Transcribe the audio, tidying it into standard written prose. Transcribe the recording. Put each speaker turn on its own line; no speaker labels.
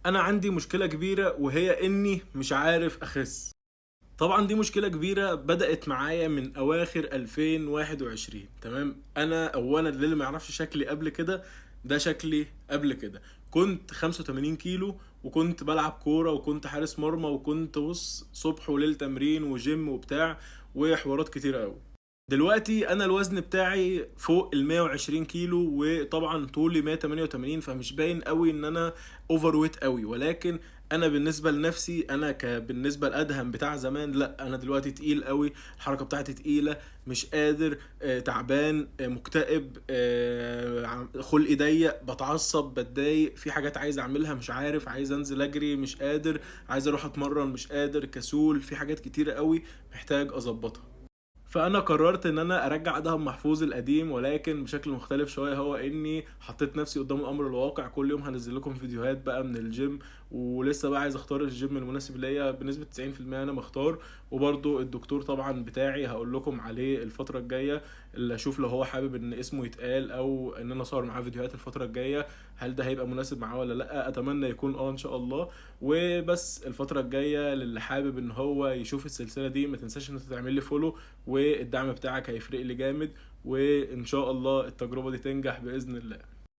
انا عندي مشكلة كبيرة وهي اني مش عارف اخس. طبعا دي مشكلة كبيرة بدأت معايا من اواخر 2021. تمام، انا اولا للي ما يعرفش شكلي قبل كده، ده شكلي قبل كده. كنت 85 كيلو وكنت بلعب كورة وكنت حارس مرمى وكنت بص صبح وليل تمرين وجيم وبتاع وحوارات كتيرة قوي. دلوقتي انا الوزن بتاعي فوق ال 120 كيلو وطبعا طولي 188، فمش باين قوي ان انا اوفر ويت قوي، ولكن انا بالنسبه لنفسي انا بالنسبه لادهم بتاع زمان، لا انا دلوقتي تقيل قوي، الحركه بتاعتي تقيله، مش قادر، تعبان، مكتئب، خلقي ضيق، بتعصب، بتضايق في حاجات عايز اعملها مش عارف، عايز انزل اجري مش قادر، عايز اروح اتمرن مش قادر، كسول، في حاجات كتيره قوي محتاج اظبطها. فانا قررت ان انا ارجع ادهم محفوظ القديم ولكن بشكل مختلف شويه، هو اني حطيت نفسي قدام الامر الواقع. كل يوم هنزل لكم فيديوهات بقى من الجيم، ولسه بقى عايز اختار الجيم المناسب ليا بنسبه 90% انا مختار. وبرضو الدكتور طبعا بتاعي هقول لكم عليه الفتره الجايه، اللي اشوف لو هو حابب ان اسمه يتقال او ان انا اصور معاه فيديوهات الفتره الجايه، هل ده هيبقى مناسب معاه ولا لا. اتمنى يكون ان شاء الله. وبس الفتره الجايه للي حابب ان هو يشوف السلسله دي، ما تنساش ان انت تعمل لي فولو، والدعم بتاعك هيفرق لي جامد، وان شاء الله التجربة دي تنجح بإذن الله.